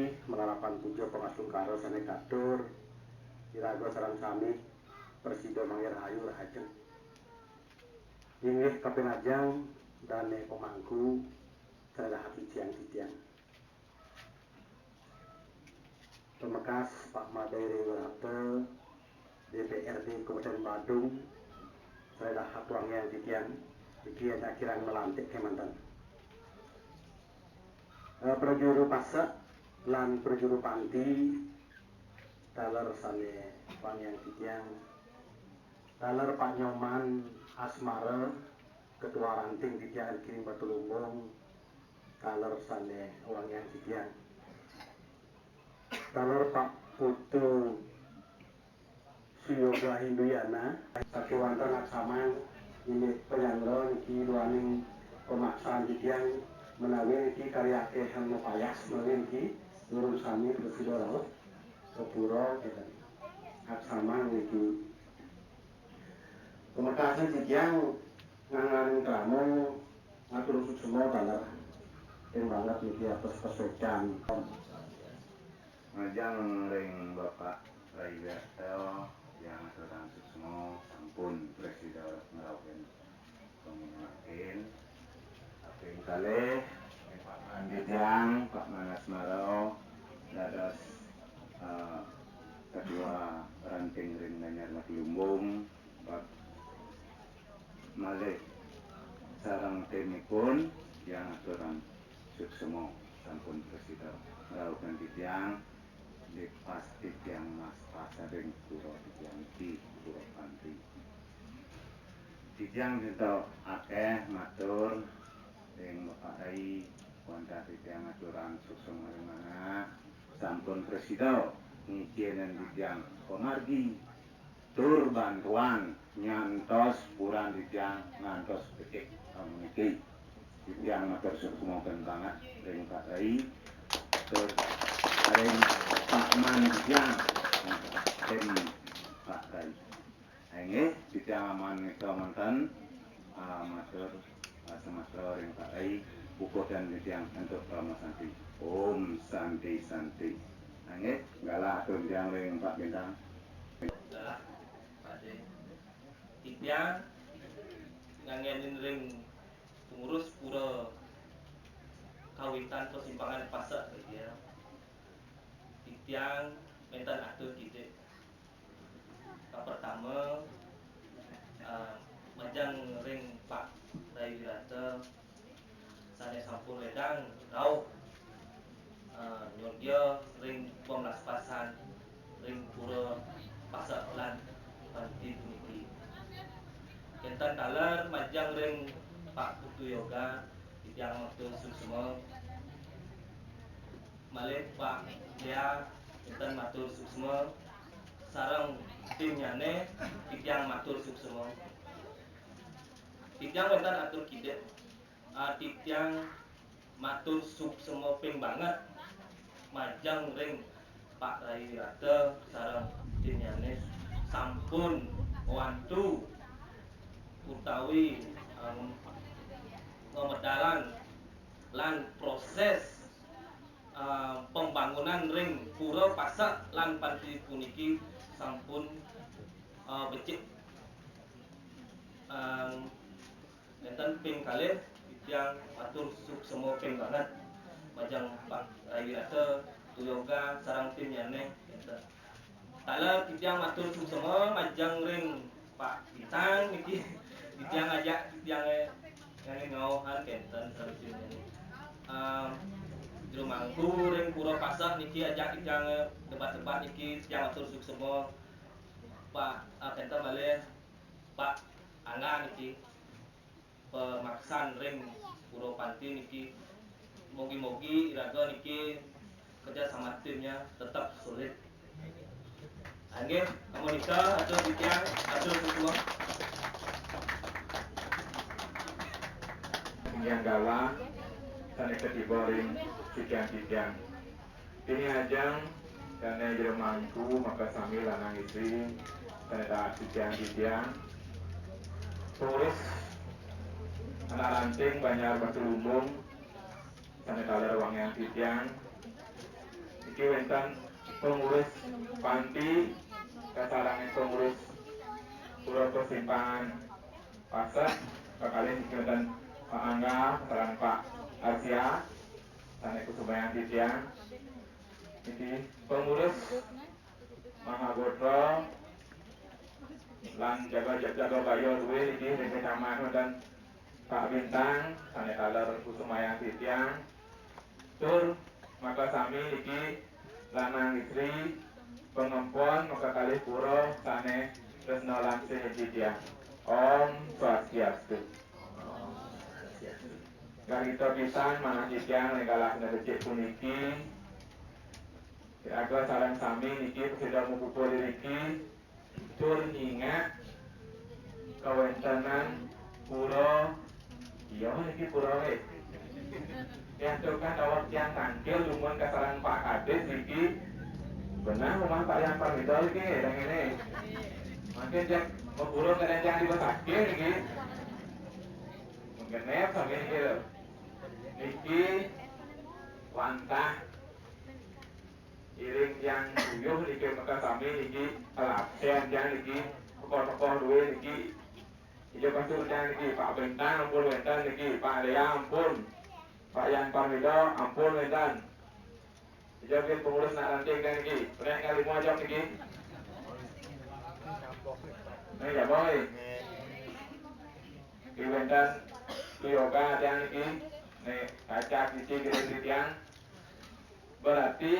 sami melalapan pujo pengasung karo sane katur iraga sareng sami Presida Mangir Rahayu Rahajeng inggih kapengajeng dane pemangku salah titiang-titiang Pemekas Pak Madairi Wirata DPRD Kabupaten Badung salah hatuang yang titiang iki kirang melantik kemanten Prajuru Pasak lan Prajuru Panti taler sane panyang titiang taler Pak Nyoman Asmara Ketua Ranting Titiang Kirim Batu Lumbung taler sane wang yang titiang taler Pak Putu Suyoga Hinduyana Sakiwanten Aksamang ini penyandro niki luaning pemaksaan titiang menawi iki karyake hang payas menawi iki nurun sami Presida Raut Kepuro keten Aksamang niki pemekasan titiang nganganing kramo ngatur suksema taler ing banget niki atas pesocan ngajang ring Bapak Rai Wirata yang sedang suksema sampun Presida ngrawuh pemimpin kaping kalih Pak Manditiang Pak Manasmaro dados Ketua Ranting Ring Nanyar Batu Lumbung Pak malih sareng timipun yang aturan suksema sampun Presida ngrawuh titiang di pas titiang Mas Pasaring Puro titiang iki Puro Panti titiang kita akeh matur ing Bapak Rai wonten titiang aturan suksema mana sampun Presida ngijinen titiang pamargi tur bantuan nyantos puran titiang ngantos becik niki titiang matur suksema banget ring Pak Rai tur ring Pak Manditiang ing Pak Rai nggih titiang aman menika wonten matur semesta ring Pak Rai buku dan titiang untuk Santi Om Santi Santi nggih ngalah atur titiang ring Pak Bintang adalah pada titiang ngangenin ring pengurus pura kawitan persimpangan Pasak ya titiang mentan atur kita pertama majang ring Pak Rai Wirata sane sampun wedang rauh nyodya ring 12 pasan ring pura Pasak lan Panti puniki kentan taler majang ring Pak Putu Yoga titiang matur suksema malih Pak Dea kentan matur suksema sareng timnyane titiang matur suksema titiang wonten atur kidek titiang matur suksema ping banget majang ring Pak Rai Wirata sareng timnyane sampun wantu utawi ngemedalan lan proses pembangunan ring pura Pasak lan Panti puniki sampun becik enten ping kalih titiang matur suksema ping banget majang Pak Rai Wirata Tuyoga sareng timnyane enten taler titiang matur suksema majang ring Pak Bintang niki titiang ajak titiang ngawuhan kenten sareng timnyane Jumangku ring pura Pasak niki ajak titiang debat-debat niki titiang matur suksema Pak kenten malih Pak Angga niki pemaksan ring pura Panti niki mugi-mugi iraga niki kerja sama timnya tetap solid. Nggih, amonika atur titiang atur semua. yang galah sane ketiba ring titiang-titiang ini ajang karena jero mangku maka sami lanang istri sane titiang-titiang tulis anak ranting Banyar Batu Lumbung sane taler wang yang titiang iki wonten pengurus panti kasarane pengurus Pura Persimpangan Pasar kekalih iki wonten Pak Angga sareng Pak Asia sanes kusubayan titian iki pengurus Mahagotro lan jaga bayo duwe iki Rene Kamano dan Pak Bintang sanes kaler kusubayan titian tur maka sami iki lanang istri pengempon maka kalih pura sanes tresna lan sedia Om Swastiastu. Garito pisan manah titian ninggalak becik puniki kira-kira sareng sami niki sudah mupupul niki tur nyingat kawentenan pura iya niki pura we yang tukan awak yang tangkil lumun kasaran Pak Kades niki benar rumah Pak yang Parmidol iki yang ini makin jak memburung kadang yang dibesakir niki mungkin sampai niki wantah iring yang buyuh niki maka sami niki alapsen yang niki tokoh-tokoh duwe niki ijo pasur yang niki Pak Bentang ampun wenten niki Pak Lea ampun Pak Yan Parmido ampun wenten ijo kin pengurus nak ranting dan niki benek kali mua jam niki ini ya boy di wenten yoga yang niki nih kaca kicik kira-kira berarti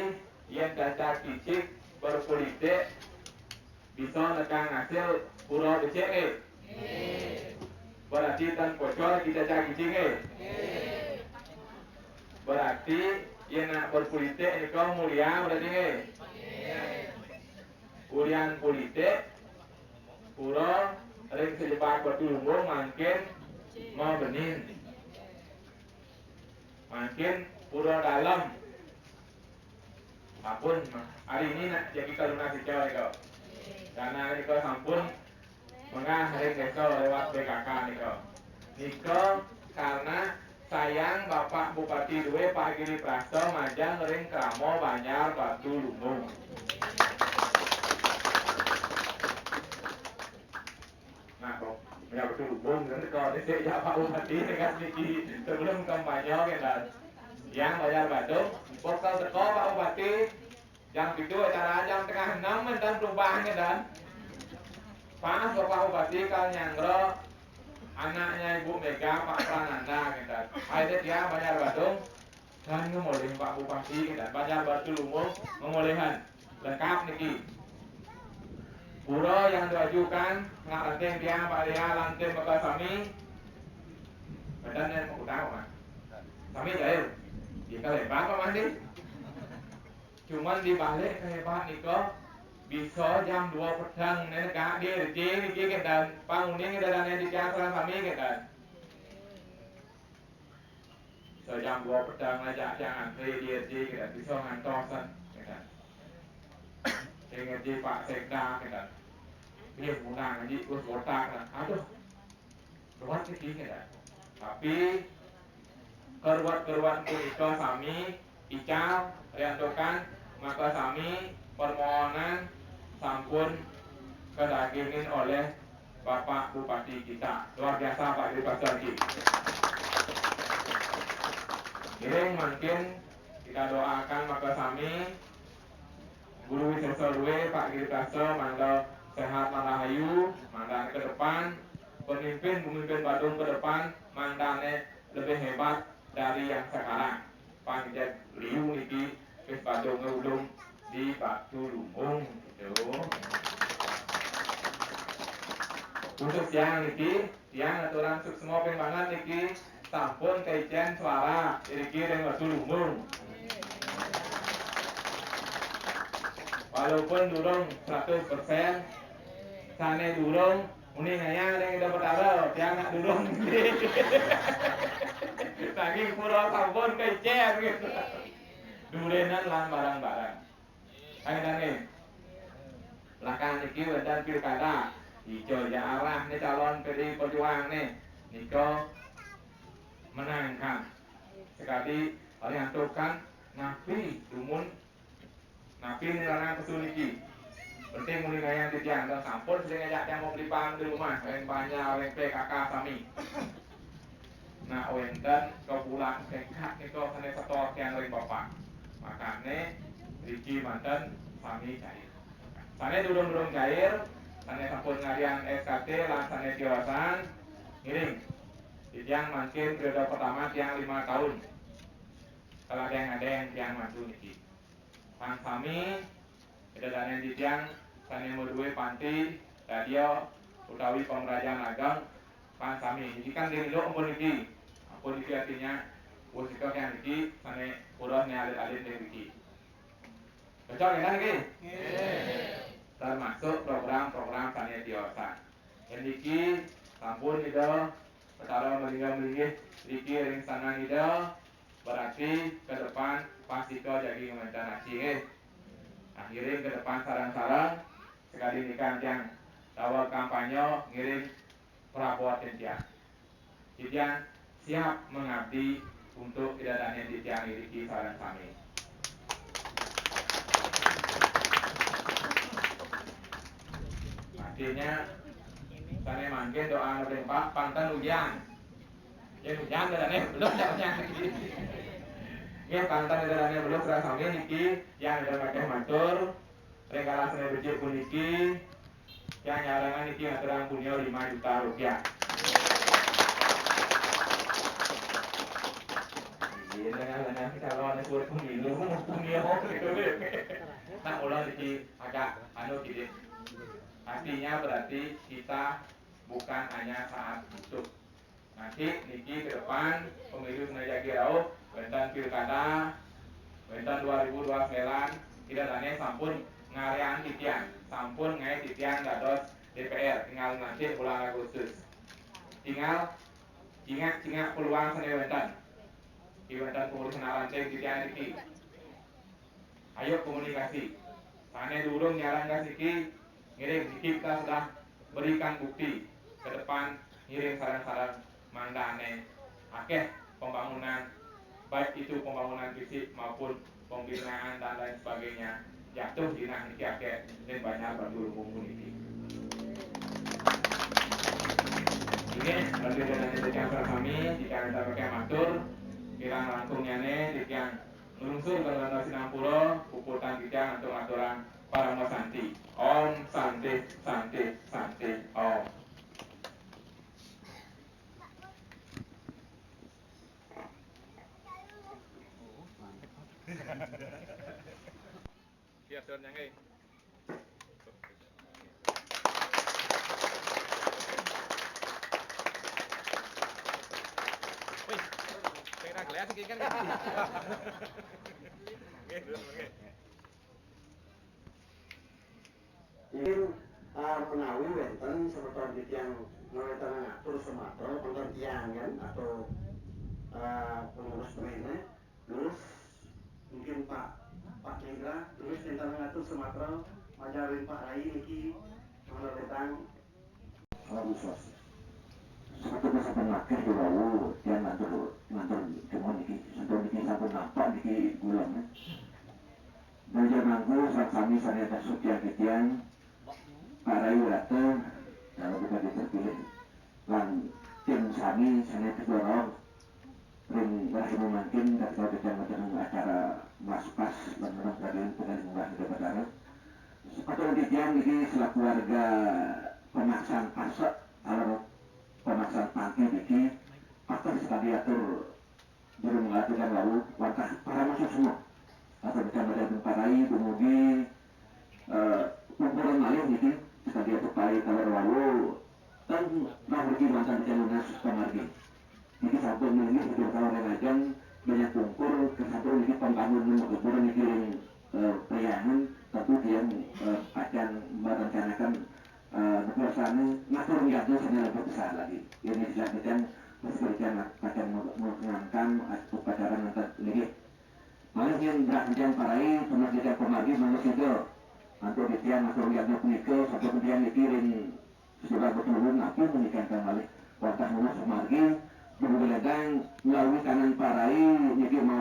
yang caca kicik berpolitik bisa nekang hasil pura becek berarti tan bocor kita caca kicik berarti yang nak berpolitik ini kau mulia berarti ulian politik pura ring sejebak batu lumbung makin mau benin makin pura dalam ampun hari ini nak jadi kaluna sejauh kau karena ini kau sampun mengah hari besok lewat BKK niko karena sayang Bapak Bupati Due Pak Giri Prasto Majang ring Kramo Banyar Batu Lumbung nah kok ya Batu Lumbung nanti kalau disini Pak Bupati dengan niki sebelum kampanye kan yang Banyar Batu portal teko Pak Bupati jam itu acara jam tengah 6 mentan perubahannya dan pas Bapak Bupati kalau nyangro anaknya Ibu Mega Pak Prananda gitu akhirnya dia Banyar Batu dan ngomolin Pak Bupati gitu Banyar Batu Lumbung ngomolehan lengkap niki pura yang diajukan nggak ranting dia Pak Lea lantin bakal sami badan yang mau tahu kan sami jahil jika lebar Pak Mandi cuman dibalik kehebat niko bisa jam 2 petang nih kak dia di niki dan panguning dan yang di jalan kami kan so jam 2 petang aja jangan dia kan bisa ngantosan kan dengan di Pak Sekda kan dia undang aja terus kota kan aduh buat niki kan tapi keruat punika sami ical riantokan maka sami permohonan sampun kedagingin oleh Bapak Bupati kita luar biasa Pak Giri Prasto kiring makin kita doakan maka sami Guru Wiseso Due Pak Giri Prasto mangga sehat marahayu mangga ke depan pemimpin Badung ke depan mandane lebih hebat dari yang sekarang panjat liu niki wis Badung ulung di Batu Lumbung gitu. Khusus yang niki, yang aturan semua pengembangan niki sampun kejen suara niki ring Batu Lumbung. Walaupun durung 100%, sane durung, uning ayang ring dapat aro, tiang nak durung. Saking pura sampun kejen gitu. Durenan lan barang-barang. Ayo belakang niki dan pilkada hijau ya arah nih calon PDI Perjuangan nih niko menangkan sekali oleh antukan napi dumun Napi nilarang pesul niki. Penting muli gaya titiang dan sampun sering ajak yang mau beli pang di rumah, yang banyak orang PKK sami. Nah, wenten kau pulang dekat itu sana setor yang lain bapak. Makanya Riki mantan sami cair. Sana durung cair, sana sampun ngarian SKT, lan sana tiosan, ngiring. Titiang makin periode pertama tiang 5 tahun. Kalau ada yang tiang maju niki. Pan sami, kita dana titiang sana mudue panti, radio, utawi pemerajan ageng, pan sami. Ini kan dari lo umpun niki. Ampun niki artinya wusito yang niki, sana udah alit-alit dari niki. Cocok ya niki? Termasuk program-program sana tiosan. Yang niki sampun itu perkara melingkar niki ring sana itu berarti ke depan pasti kau jadi komentar nasi. Akhirnya ke depan sarang-sarang sekali nikah yang tawa kampanye ngirim perabot titiang. Titiang siap mengabdi untuk tidak ada titiang di sarang kami. Artinya sana mangkin doa berempat pantan hujan. Ya hujan dan belum hujan lagi. Ya pantan dan belum serang kami niki yang ada pakai matur. Regala sana becik puniki yang nyarangan niki aturan punya 5 juta rupiah. Ini dengan calon surat pemilu punya nah ulang niki agak gitu. Artinya berarti kita bukan hanya saat butuh. Nanti niki ke depan pemilu senaja kirau, bentan pilkada, bentan 2029 tidak tanya sampun ngarian titian, sampun ngai titian dados DPR, tinggal nanti bulan Agustus. Tinggal ingat peluang seni bentan. Di bentan pengurusan ranting titian niki. Ayo komunikasi. Sana dulu nyaran niki, ngirim niki kita sudah berikan bukti ke depan ngirim saran-saran mandane akeh pembangunan baik itu pembangunan fisik maupun pembinaan dan lain sebagainya jatuh di niki akeh dan banyak berdulu kumpul ini. Ini berarti dengan yang kami jika kita pakai matur kirang langkungnya nih yang meluncur ke dalam Sinampura puputan kita untuk aturan para santi. Om santi santi santi om. Siap tuan yang ini. Wih, saya kelihatan segini kan? Ini menawi wenten seperti yang ngaweten ngatur Sumatera konten tiangan atau pengurus lainnya terus mungkin Pak Indra terus tentang ngatur Sumatera majalin Pak Rai niki tentang khusus sebetulnya sampai makan di bawah dia ngatur cuma niki sampai niki sampai nampak niki gulanya dan jangan saat kami sana tasuk yang ketian Pak Rai datang kalau bukan terpilih dan tim kami sana terdorong ring berhasil mungkin dan kalau kita macam acara mas-pas menurut kalian dengan membahas daripada atau ketian ini selaku warga pemaksaan pasok kalau pemaksaan panti ini akan sekali atur juru mengatakan lalu warga para masuk semua atau bersama dengan Pak Rai kemudian kumpulan lain ini sekali atur Pak Rai kalau lalu dan pergi mantan jalurnya pemargi ini satu ini sudah kalau renajang banyak kumpul ke satu ini pembangunan kemudian dikirim priangan tapi dia akan merencanakan kekuasaan ngatur niatnya sampai lebih besar lagi ini dilakukan seperti akan mengangkat upacara nanti lagi malah yang berjanjian parai sama kita pemargi manusia itu nanti dia ngatur niatnya punika satu kemudian dikirim sudah betul-betul ngaku menikahkan balik warga munas pemargi berbeledang melalui kanan parai niki mau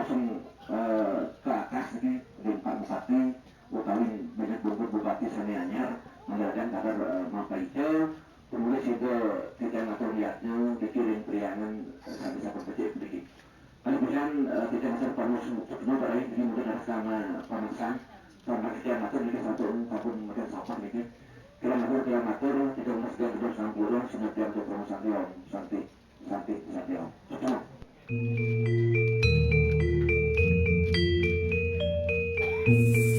ke atas lagi di Pak Bupati Thank you.